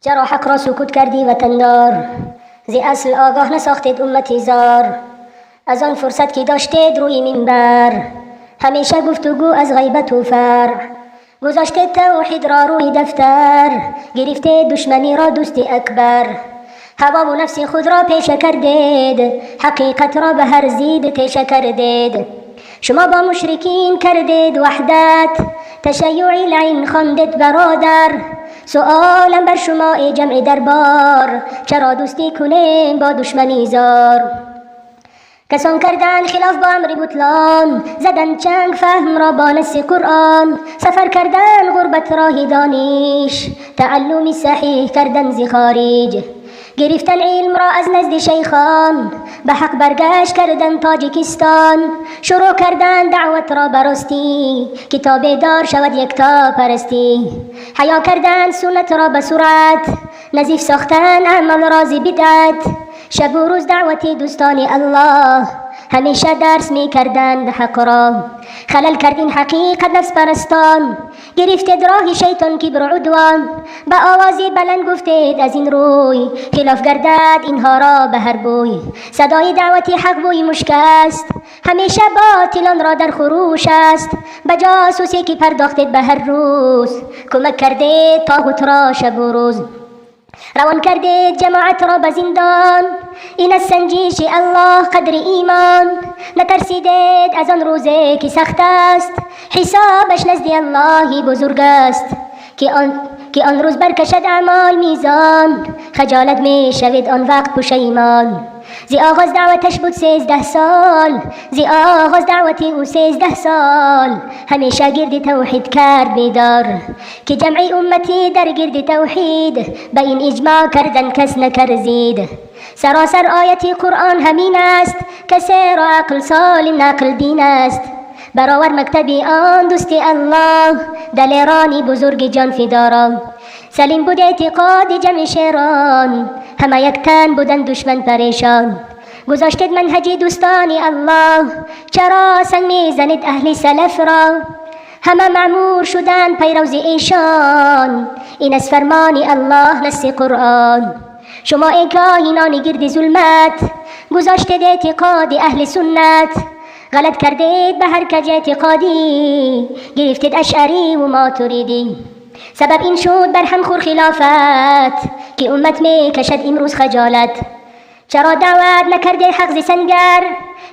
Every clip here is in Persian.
چرا حق را سکوت کردی وطندار؟ زی اصل آگاه نساختید امتی زار. از آن فرصت که داشتید روی منبر، همیشه گفتگو از غیبت و فرع. گذاشتید توحید را روی دفتر، گرفتید دشمنی را دوست اکبر. هوا و نفس خود را پیشه کردید، حقیقت را به هر زید تیشه کردید. شما با مشرکین کردید وحدت، تشیعی لعین خواندید برادر. سؤالم بر شما ای جمع دربار، چرا دوستی کنیم با دشمنی زار؟ کسان کردن خلاف با امر بطلان، زدن چنگ فهم را با نص قرآن. سفر کردن غربت راه دانش، تعلم صحیح کردن ز خارج. گرفتن علم را از نزد شیخان، به حق برگشت کردن تاجیکستان. شروع کردن دعوت را براستی، کتاب دار شود یکتا پرستی. حیا کردن سنت را به سرعت، نظیف ساختن عمل را ز بدعت. شب و روز دعوت دوستان الله، همیشه درس می کردند حق را. خلل کردین حقیقت نفس پرستان، گرفتید راه شیطان کبر و عدوان. به آوازی بلند گفتید از این روی، خلاف گردد اینها را به هر بوی. صدای دعوتی حق بوی مشک است، همیشه باطلان را در خروش است. به جاسوسی که پرداختید به هر روز، کمک کردید طاغوت را شب و روز. روان کردید جماعت را به زندان، این از سنجش الله قدر ایمان. نترسیدید از آن روزه که سخت است، حسابش نزد الله بزرگ است. که آن روز برکشد اعمال میزان، خجالت می شوید آن وقت پشیمان. زی آغاز دعوتش بود 13 سال، زی آغاز دعوت او 13 سال. همیشه گرد توحید کرد بیدار، که جمعی امتی در گرد توحید. به این اجماع کردن کس نکرزید. سراسر آیتی قرآن همین است، کسی را عقل سالم نقل دین است. برآور مکتبی آن دوست الله، دلیرانی بزرگ جان فداران. سلیم بود اعتقاد جمع شیران، همه یک تن بودن دشمن پریشان. گذاشتید منهج دوستان الله، چرا سنگ میزنید اهل سلف را؟ همه معمور شدن پیروز ایشان، این از فرمان الله نص قرآن. شما ای کاهنان گرد ظلمت، گذاشتید اعتقاد اهل سنت. غلط کردید به هر کج اعتقادی، گرفتید اشعری و ماتوریدی. سبب این شد بر هم خور خلافت، که امت می کشد امروز خجالت. چرا دعوت نکرده حق ز سنگر،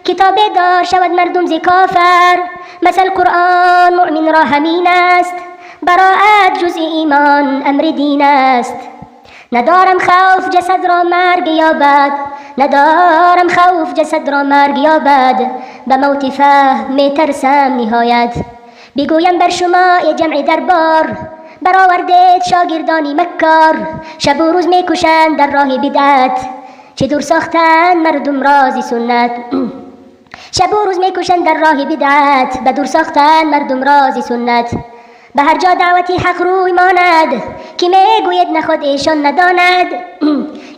کتاب دار شود مردم ز کافر. مثل قرآن مؤمن را همین است، براءت جز ایمان امر دین است. ندارم خوف جسد را مرگ یابد، ندارم خوف جسد را مرگ یابد. به موت فهم می ترسم نهایت. بگویم بر شما ای جمع دربار، برآوردید شاگردانی مکار. شب و روز می کشند در راه بدعت، چه دور ساختن مردم را ز سنت. شب و روز می کشند در راه بدعت، به دور ساختن مردم را ز سنت. به هر جا دعوتی حق روی ماند، که می گوید نخود ایشان نداند.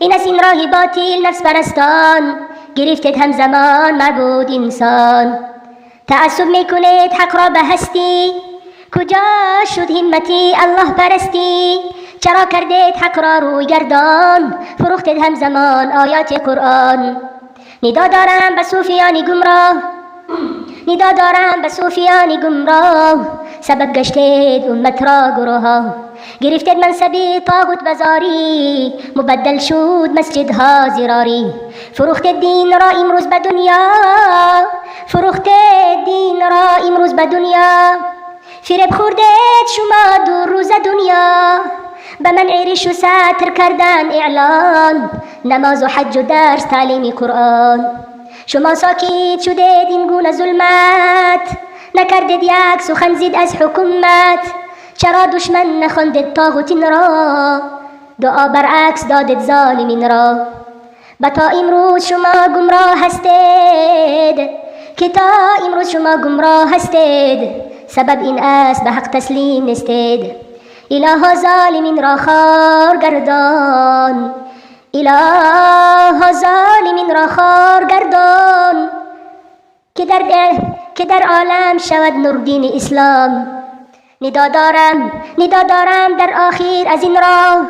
این از این راه باطل نفس پرستان، گرفتید همزمان معبود انسان. تعصب می کنید حق را به هستی، کجا شد همتی الله پرستی؟ چرا کردید حق را روی گردان، فروختید همزمان آیات قرآن. ندا دارم به صوفیان گمراه، ندا دارم به صوفیان گمراه. سبب گشتید امت را گروها، گرفتید منصبی طاغوت بزاری. مبدل شد مسجدها زراری. فروختید دین را امروز به دنیا، فروختید دین را امروز به دنیا. فریب خوردید شما دور روز دنیا، به منع ریش و ستر کردن اعلان. نماز و حج و درس تعلیم قرآن. شما ساکت شدید این گونه ظلمت، نکردید یک سخن زید از حکومت. چرا دشمن نخواندید طاغوتین را، دعا برعکس دادید ظالمین را. به تا امروز شما گمراه هستید، که تا امروز شما گمراه هستید. سبب این است به حق تسلیم نیستید. الها ظالمین را خار گردان، الها ظالمین را خار گردان. که در عالم شود نور دین اسلام. ندا دارم در آخر از این راه،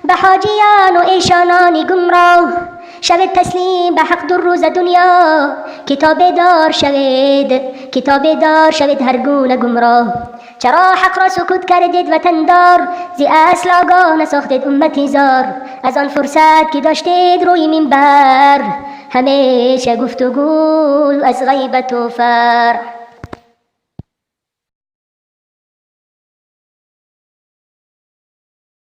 به حاجیان و ایشانانی گمراه. شوید تسلیم به حق در روز دنیا، کتاب دار شوید، کتاب دار شوید هر گونه گمراه. چرا حق را سکوت کردید وطندار، زی اصل آگاه نساختید امتی زار. از آن فرصت که داشتید روی منبر، همیشه گفتگو از غیبت و فرع.